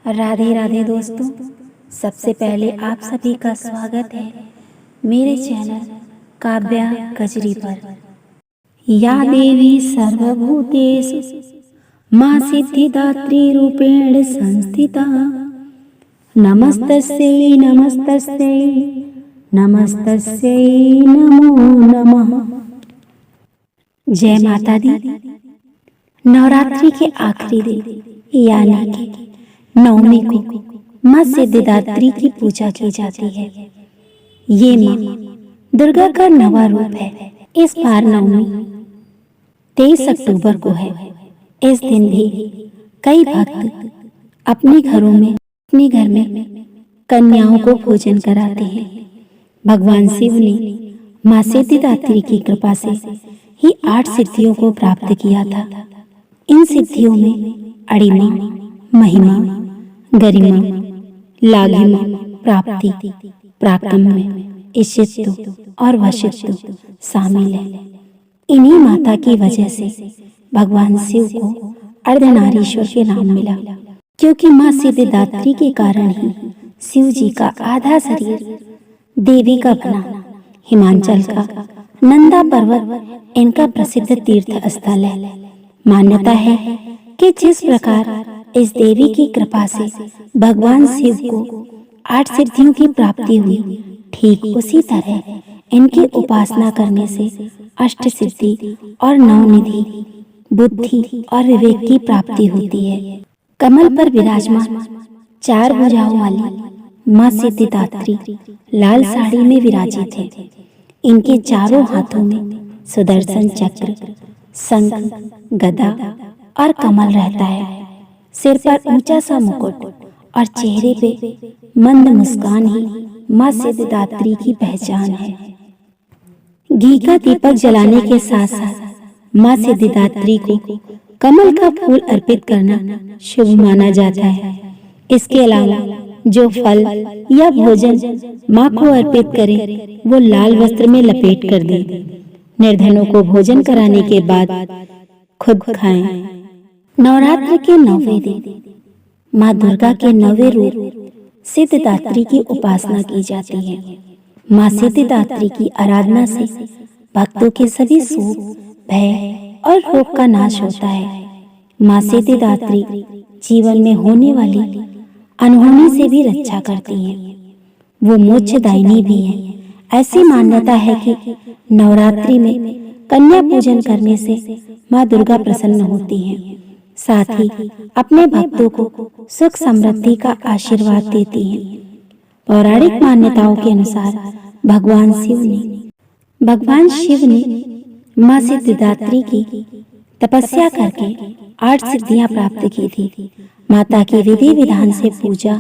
राधे राधे दोस्तों। सबसे पहले आप सभी का स्वागत है मेरे चैनल काव्या कजरी पर। या देवी सर्वभूतेषु मां सिद्धिदात्री रूपेण संस्थिता। नमस्तस्यै नमस्तस्यै नमस्तस्यै नमो नमः। जय माता दी। नवरात्रि के आखिरी दिन यानी कि नवमी को मां सिद्धिदात्री की पूजा की जाती है। ये मां दुर्गा का नवा रूप है। इस बार नवमी 23 अक्टूबर को है। इस दिन भी कई भक्त अपने घर में कन्याओं को भोजन कराते हैं। भगवान शिव ने मां सिद्धिदात्री की कृपा से ही 8 सिद्धियों को प्राप्त किया था। इन सिद्धियों में अड़िमा, महिमा, गरिमा, लाघिमा, प्राप्ति, प्राकम्य, इशित्व और वशित्व शामिल है। इन्हीं माता की वजह से भगवान शिव को अर्धनारीश्वर के नाम मिला, क्योंकि मां सिद्धिदात्री के कारण ही शिव जी का आधा शरीर देवी का बना। हिमाचल का नंदा पर्वत इनका प्रसिद्ध तीर्थ स्थल है। मान्यता है कि जिस प्रकार इस देवी की कृपा से भगवान शिव को 8 सिद्धियों की प्राप्ति हुई, ठीक उसी तरह इनकी उपासना करने से अष्ट सिद्धि और नवनिधि, बुद्धि और विवेक की प्राप्ति होती है। कमल पर विराजमान 4 भुजाओं वाली मां सिद्धिदात्री लाल साड़ी में विराजित है। इनके चारों हाथों में सुदर्शन चक्र, शंख, गदा और कमल रहता है। सिर पर ऊंचा सा मुकुट और चेहरे पे मंद मुस्कान ही मां सिद्धिदात्री की पहचान है। घी का दीपक जलाने के साथ साथ मां सिद्धिदात्री को कमल का फूल अर्पित करना शुभ माना जाता है। इसके अलावा जो फल या भोजन मां को अर्पित करे वो लाल वस्त्र में लपेट कर दे। निर्धनों को भोजन कराने के बाद खुद खाएं। नवरात्र के 9वें दिन मां दुर्गा के 9वें रूप सिद्धिदात्री की उपासना की जाती है। मां सिद्धिदात्री की आराधना से भक्तों के सभी शोक, भय और रोग का नाश होता है। मां सिद्धिदात्री जीवन में होने वाली अनहोनी से भी रक्षा करती हैं। वो मोक्षदायिनी भी हैं। ऐसी मान्यता है कि नवरात्रि में कन्या पूजन करने से मां दुर्गा प्रसन्न होती हैं। साथ ही अपने भक्तों को सुख समृद्धि का आशीर्वाद देती हैं। पौराणिक मान्यताओं के अनुसार भगवान शिव ने मां सिद्धिदात्री की तपस्या करके 8 सिद्धियां प्राप्त की थी। माता की विधि विधान से पूजा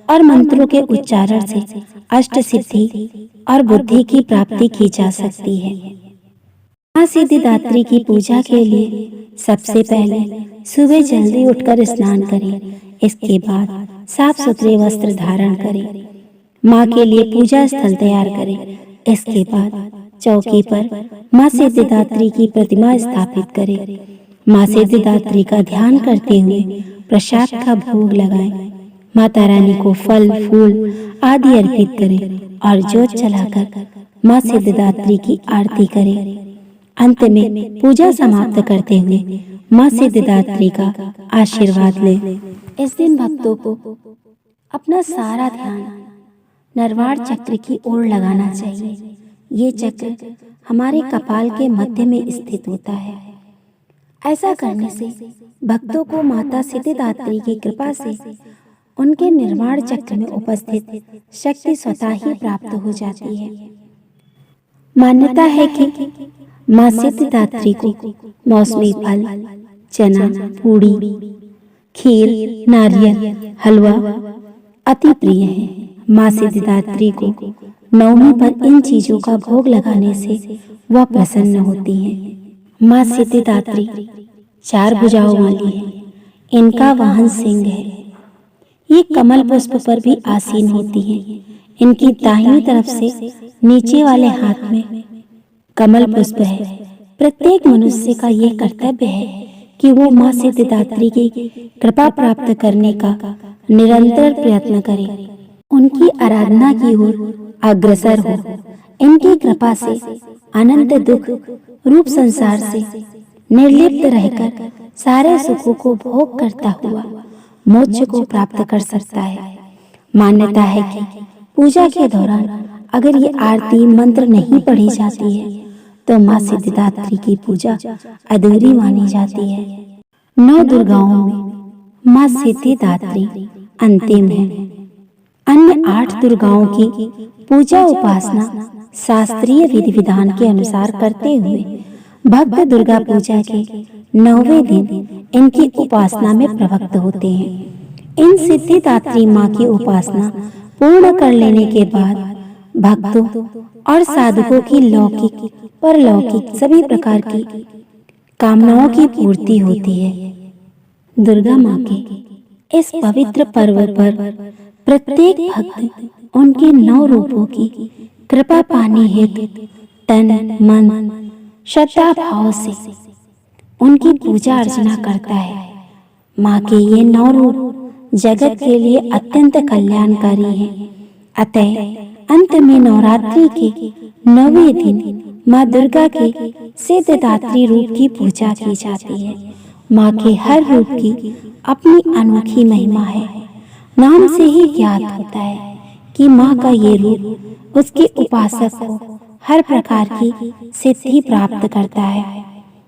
और मंत्रों के उच्चारण से अष्ट सिद्धि और बुद्धि की प्राप्ति की जा सकती है। मां सिद्धिदात्री की पूजा के लिए सबसे पहले सुबह जल्दी उठकर स्नान करें। इसके बाद साफ सुथरे वस्त्र धारण करें। मां के लिए पूजा स्थल तैयार करें। इसके बाद चौकी पर मां सिद्धिदात्री की प्रतिमा स्थापित करें। मां सिद्धिदात्री का ध्यान करते हुए प्रसाद का भोग लगाएं। माता रानी को फल, फूल आदि अर्पित करें और जोत जलाकर मां सिद्धिदात्री की आरती करें। अंत में पूजा समाप्त करते हुए मां सिद्धिदात्री का आशीर्वाद लें। इस दिन भक्तों को अपना सारा ध्यान नरवार चक्र की ओर लगाना चाहिए। ये चक्र हमारे कपाल के मध्य में स्थित होता है। ऐसा करने से भक्तों को माता सिद्धिदात्री की कृपा से उनके निर्वाण चक्र में उपस्थित शक्ति स्वतः ही प्राप्त हो जाती है। मान्यता है कि मां सिद्धिदात्री को मौसमी फल, चना, पूड़ी, खीर, नारियल, हलवा अति प्रिय है। मां सिद्धिदात्री को नवमी पर इन चीजों का भोग लगाने से वह प्रसन्न होती हैं। मां सिद्धिदात्री 4 भुजाओं वाली है। इनका वाहन सिंह है। ये कमल पुष्प पर भी आसीन होती हैं। इनकी दाहिनी तरफ से नीचे वाले हाथ में कमल पुष्प है। प्रत्येक मनुष्य का यह कर्तव्य है कि वो मां सिद्धिदात्री की कृपा प्राप्त करने का निरंतर प्रयत्न करें, उनकी आराधना की ओर अग्रसर हो। इनकी कृपा से अनंत दुख रूप संसार से निर्लिप्त रहकर सारे सुखों को भोग करता हुआ मोक्ष को प्राप्त कर सकता है। मान्यता है कि पूजा के दौरान अगर ये आरती मंत्र नहीं पढ़ी जाती है तो माँ सिद्धिदात्री की पूजा अधूरी मानी जाती है। 9 दुर्गाओं में माँ सिद्धिदात्री अंतिम है। अन्य 8 दुर्गाओं की पूजा उपासना शास्त्रीय विधि विधान के अनुसार करते हुए भक्त दुर्गा पूजा के 9वें दिन इनकी उपासना में प्रवृत्त होते हैं। इन सिद्धिदात्री माँ की उपासना पूर्ण कर लेने के बाद भक्तों और साधकों की लौकिक परलौकिक सभी प्रकार की कामनाओं की पूर्ति होती है। दुर्गा माँ के इस पवित्र पर्व पर प्रत्येक भक्त उनके 9 रूपों की कृपा पाने हेतु तन मन श्रद्धा भाव से उनकी पूजा अर्चना करता है। माँ के ये 9 रूप जगत के लिए अत्यंत कल्याणकारी हैं। अतः अंत में नवरात्रि के 9वें दिन माँ दुर्गा के सिद्धिदात्री रूप की पूजा की जाती है। माँ के हर रूप की अपनी अनोखी महिमा है। नाम से ही ज्ञात होता है कि माँ का ये रूप उसके उपासक को हर प्रकार की सिद्धि प्राप्त करता है,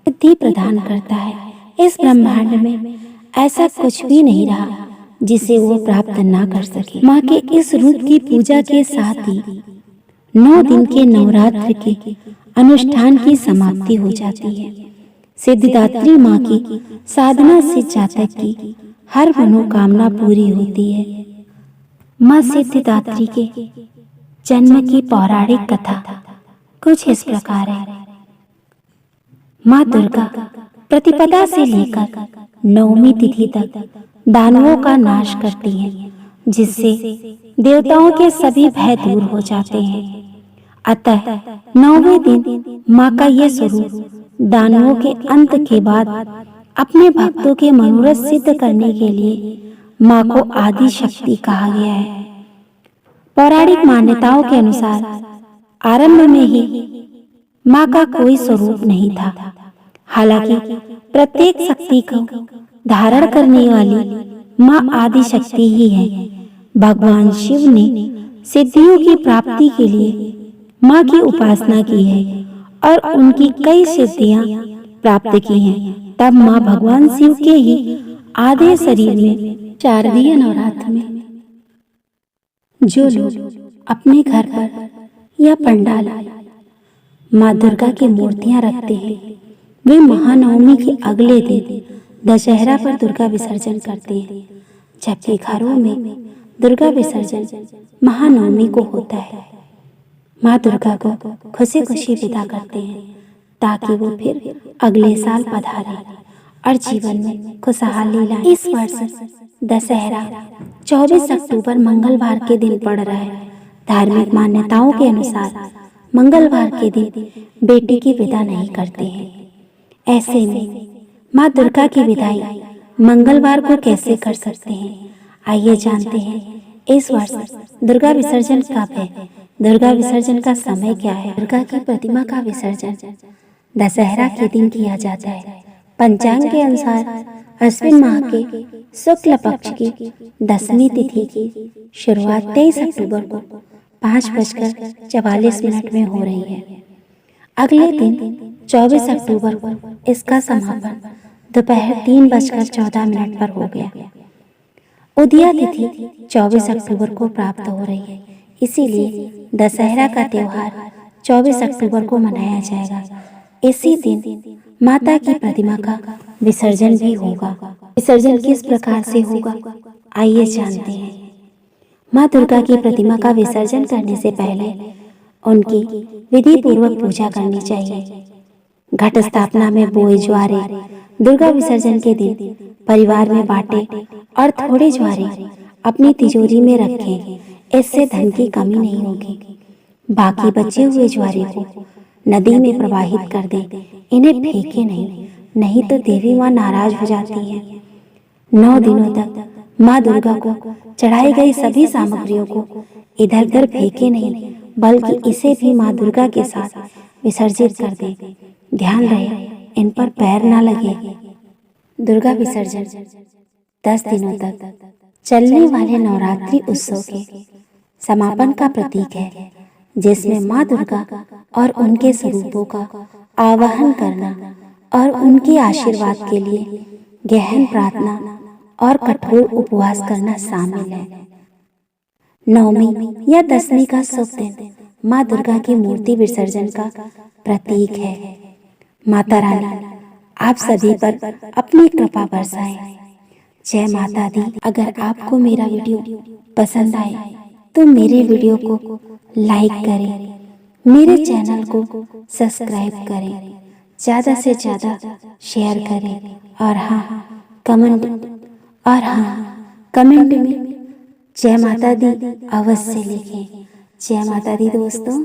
सिद्धि प्रदान करता है। इस ब्रह्मांड में ऐसा कुछ भी नहीं रहा जिसे वो प्राप्त ना कर सके। माँ के इस रूप की पूजा के साथ ही 9 दिन के नवरात्र के अनुष्ठान की समाप्ति हो जाती है। सिद्धिदात्री माँ की साधना से जातक की हर मनोकामना पूरी होती है। माँ सिद्धिदात्री के जन्म की पौराणिक कथा कुछ इस प्रकार है। माँ दुर्गा प्रतिपदा से लेकर 9वीं तिथि तक दानवों का नाश करती हैं, जिससे देवताओं के सभी भय दूर हो जाते हैं। अतः 9वें दिन माँ का यह स्वरूप दानवों के अंत के बाद अपने भक्तों के मनोरथ सिद्ध करने के लिए माँ को आदि शक्ति कहा गया है। पौराणिक मान्यताओं के अनुसार आरंभ में ही माँ का कोई स्वरूप नहीं था। हालांकि प्रत्येक शक्ति को धारण करने वाली माँ आदि शक्ति ही है। भगवान शिव ने सिद्धियों की प्राप्ति के लिए माँ की उपासना की है और उनकी कई सिद्धियां प्राप्त की हैं। तब माँ भगवान शिव के ही आधे शरीर में शारदीय नवरात्र में जो लोग अपने घर पर या पंडाल माँ दुर्गा की मूर्तियां रखते हैं, वे महानवमी के अगले दिन दशहरा पर दुर्गा विसर्जन करते हैं, जबकि घरों में दुर्गा विसर्जन महानवमी को होता है। माँ दुर्गा को खुशी खुशी विदा करते हैं ताकि वो फिर अगले साल पधारे और जीवन में खुशहाली लाए। इस वर्ष दशहरा 24 अक्टूबर मंगलवार के दिन पड़ रहा है। धार्मिक मान्यताओं के अनुसार मंगलवार के दिन बेटी की विदा नहीं करते हैं। ऐसे में माँ दुर्गा की विदाई मंगलवार को कैसे कर सकते हैं? आइए जानते हैं इस वर्ष दुर्गा विसर्जन कब है, दुर्गा विसर्जन का समय क्या है। दुर्गा की प्रतिमा का विसर्जन दशहरा के दिन किया जाता है। पंचांग के अनुसार अश्विन माह के शुक्ल पक्ष की 10वीं तिथि की शुरुआत 23 अक्टूबर को 5:44 में हो रही है। अगले दिन 24 अक्टूबर को इसका समापन दोपहर 3:14 पर हो गया। उदया तिथि 24 अक्टूबर को प्राप्त हो रही है, इसीलिए दशहरा का त्योहार 24 अक्टूबर को मनाया जाएगा। इसी दिन माता की प्रतिमा का विसर्जन भी होगा। विसर्जन किस प्रकार से होगा, आइए जानते हैं। माँ दुर्गा की प्रतिमा का विसर्जन करने से पहले उनकी विधि पूर्वक पूजा करनी चाहिए। घट स्थापना में बोए ज्वारे दुर्गा विसर्जन के दिन परिवार में बांटे और थोड़े ज्वारे अपनी तिजोरी में रखें। इससे धन की कमी नहीं होगी। बाकी बचे हुए ज्वारे को नदी में प्रवाहित कर दें। इन्हें फेंके नहीं तो देवी माँ नाराज हो जाती है। 9 दिनों तक माँ दुर्गा को चढ़ाई गई सभी सामग्रियों को इधर उधर फेंके नहीं, बल्कि इसे भी माँ दुर्गा के साथ विसर्जित कर दे। ध्यान रहे इन पर पैर ना लगे। दुर्गा विसर्जन 10 दिनों तक चलने वाले नवरात्रि उत्सव के समापन का प्रतीक है, जिसमें माँ दुर्गा और उनके स्वरूपों का आवाहन करना और उनके आशीर्वाद के लिए गहन प्रार्थना और कठोर उपवास करना शामिल है। नवमी या दसवीं का शुभ दिन माँ दुर्गा की मूर्ति विसर्जन का प्रतीक है। माता रानी आप सभी पर अपनी कृपा बरसाए। जय माता दी। अगर आपको मेरा वीडियो पसंद आए तो मेरे वीडियो को लाइक करें, मेरे चैनल को सब्सक्राइब करें, ज़्यादा से ज़्यादा शेयर करें और कमेंट में जय माता दी अवश्य लिखें। जय माता दी दोस्तों।